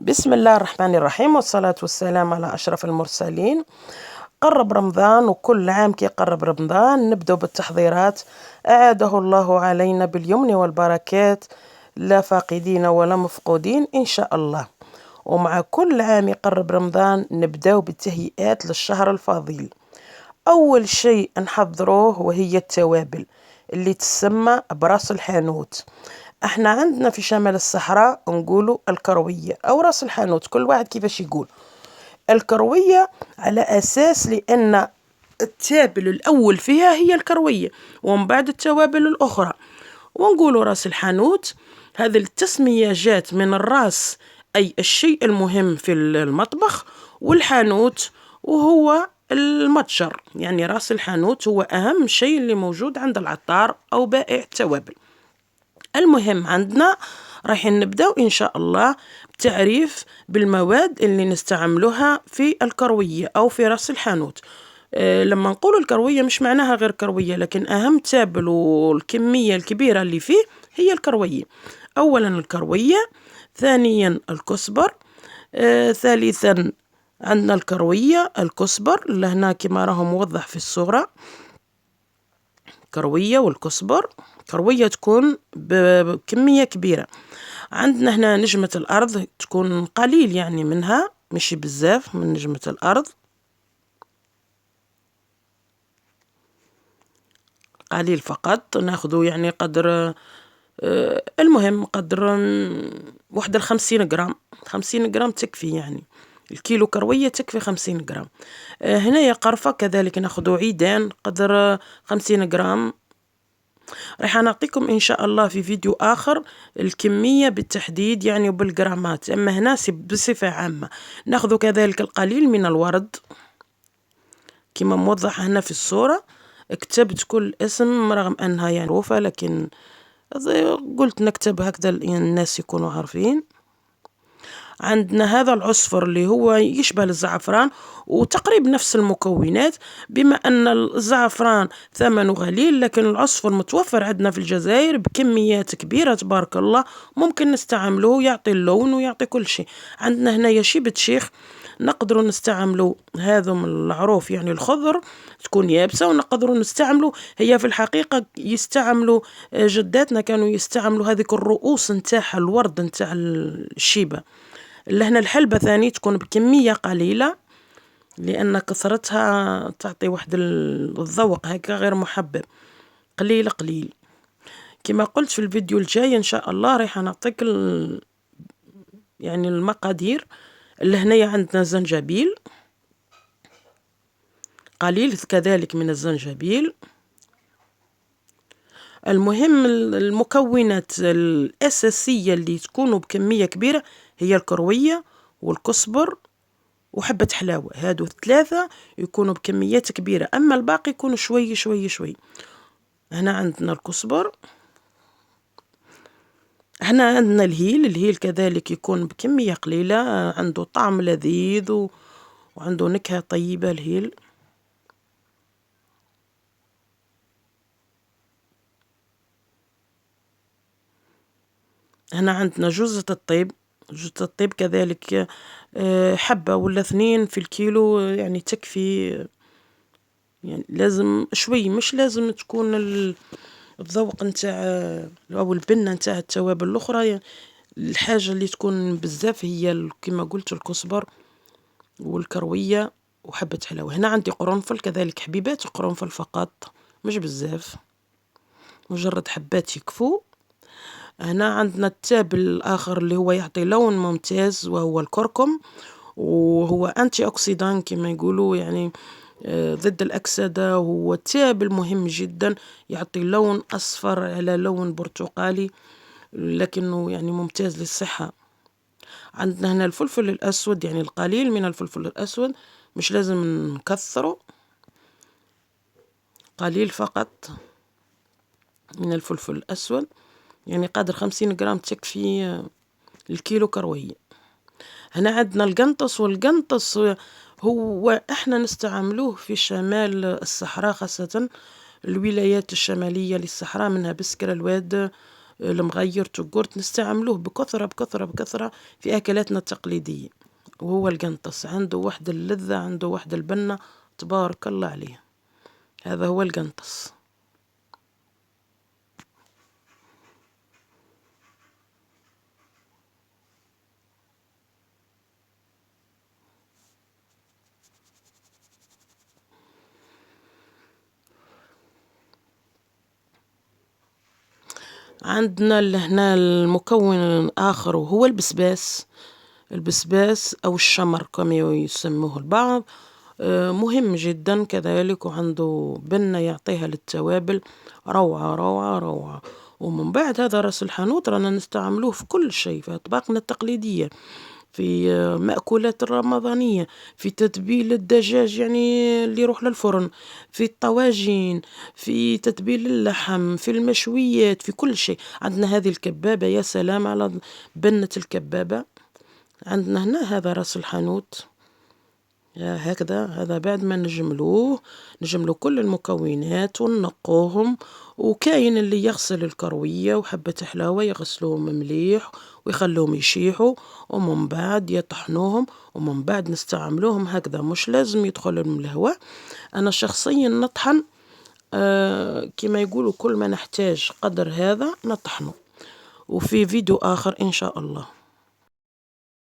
بسم الله الرحمن الرحيم، والصلاة والسلام على أشرف المرسلين. قرب رمضان، وكل عام كي يقرب رمضان نبدأ بالتحضيرات. أعاده الله علينا باليمن والبركات، لا فاقدين ولا مفقودين إن شاء الله. ومع كل عام يقرب رمضان نبدأ بالتهيئات للشهر الفضيل. أول شيء نحضروه وهي التوابل اللي تسمى براس الحانوت. احنا عندنا في شمال الصحراء نقولوا الكروية أو راس الحانوت، كل واحد كيفاش يقول. الكروية على أساس لأن التابل الأول فيها هي الكروية، ومن بعد التوابل الأخرى. ونقولوا راس الحانوت، هذه التسمية جات من الراس أي الشيء المهم في المطبخ، والحانوت وهو المتجر، يعني راس الحانوت هو أهم شيء اللي موجود عند العطار أو بائع التوابل. المهم عندنا رايحين نبداو إن شاء الله بتعريف بالمواد اللي نستعملوها في الكروية أو في راس الحانوت. لما نقول الكروية مش معناها غير كروية، لكن أهم تابل والكمية الكبيرة اللي فيه هي الكروية. أولا الكروية، ثانيا الكزبر، ثالثا عندنا الكروية الكزبر اللي هنا كما راهو موضح في الصورة. كروية والكزبر، كروية تكون بكمية كبيرة. عندنا هنا نجمة الأرض تكون قليل يعني منها، مش بزاف من نجمة الأرض، قليل فقط. ناخذه يعني قدر المهم قدر واحد 50 جرام، 50 جرام تكفي، يعني الكيلو كروية تكفي 50 جرام. هنا قرفة كذلك ناخذ عيدان قدر 50 جرام. راح نعطيكم إن شاء الله في فيديو آخر الكمية بالتحديد يعني وبالجرامات، أما هنا بصفة عامة. ناخذ كذلك القليل من الورد كما موضح هنا في الصورة. كتبت كل اسم رغم أنها يعني معروفة، لكن قلت نكتب هكذا الناس يكونوا عارفين. عندنا هذا العصفر اللي هو يشبه الزعفران وتقريبا نفس المكونات، بما أن الزعفران ثمنه غليل، لكن العصفر متوفر عندنا في الجزائر بكميات كبيرة تبارك الله، ممكن نستعمله، يعطي اللون ويعطي كل شيء. عندنا هنا شيبة شيخ، نقدروا نستعملوا هذا من العروف يعني الخضر تكون يابسة، ونقدروا نستعملوا هي في الحقيقة يستعملوا جداتنا كانوا يستعملوا هذيك الرؤوس نتاعها، الورد نتاع الشيبة. اللي هنا الحلبة ثاني تكون بكمية قليلة، لأن كثرتها تعطي واحد الذوق هكا غير محبب، قليل قليل. كما قلت في الفيديو الجاي إن شاء الله راح نعطيك يعني المقادير. اللي هنا عندنا زنجبيل قليل كذلك من الزنجبيل. المهم المكونات الأساسية اللي تكونوا بكمية كبيرة هي الكروية والكزبر وحبة حلاوة، هادو الثلاثة يكونوا بكميات كبيرة، أما الباقي يكونوا شوي شوي شوي. هنا عندنا الكزبر، هنا عندنا الهيل كذلك يكون بكمية قليلة، عنده طعم لذيذ وعنده نكهة طيبة الهيل. هنا عندنا جوزة الطيب، جوزة الطيب كذلك حبة ولا 2 في الكيلو يعني تكفي، يعني لازم شوي، مش لازم تكون الذوق نتاع أو البنة نتاع التوابل الأخرى. يعني الحاجة اللي تكون بزاف هي كما قلت الكزبر والكروية وحبة حلاوة. هنا عندي قرنفل كذلك، حبيبات قرنفل فقط مش بزاف، مجرد حبات يكفو. هنا عندنا التابل الآخر اللي هو يعطي لون ممتاز وهو الكركم، وهو أنتي أكسيدان كما يقولوا، يعني ضد الأكسدة. هو تابل مهم جدا، يعطي لون أصفر على لون برتقالي، لكنه يعني ممتاز للصحة. عندنا هنا الفلفل الأسود، يعني القليل من الفلفل الأسود، مش لازم نكثره، قليل فقط من الفلفل الأسود، يعني قادر 50 جرام تكفي الكيلو كروية. هنا عندنا القنطس، والقنطس هو احنا نستعملوه في شمال الصحراء، خاصة الولايات الشمالية للصحراء، منها بسكرة، الواد، المغير توغورت نستعملوه بكثرة بكثرة بكثرة في أكلاتنا التقليدية. وهو القنطس عنده واحد اللذة، عنده واحد البنة، تبارك الله عليه. هذا هو القنطس. عندنا هنا المكون الآخر وهو البسباس. البسباس أو الشمر كما يسموه البعض، مهم جدا كذلك، وعنده بنة يعطيها للتوابل روعة روعة روعة. ومن بعد هذا رأس الحانوت رانا نستعملوه في كل شيء، في أطباقنا التقليدية، في مأكولات الرمضانية، في تتبيل الدجاج يعني اللي يروح للفرن، في الطواجين، في تتبيل اللحم، في المشويات، في كل شيء. عندنا هذه الكبابة، يا سلام على بنة الكبابة. عندنا هنا هذا رأس الحانوت هكذا. هذا بعد ما نجملوه كل المكونات ونقوهم، وكاين اللي يغسل الكروية وحبة حلاوة يغسلوهم مليح ويخلوهم يشيحوا، ومن بعد يطحنوهم، ومن بعد نستعملوهم هكذا، مش لازم يدخلهم الهواء. أنا شخصيا نطحن كما يقولوا كل ما نحتاج قدر هذا نطحنه. وفي فيديو آخر إن شاء الله.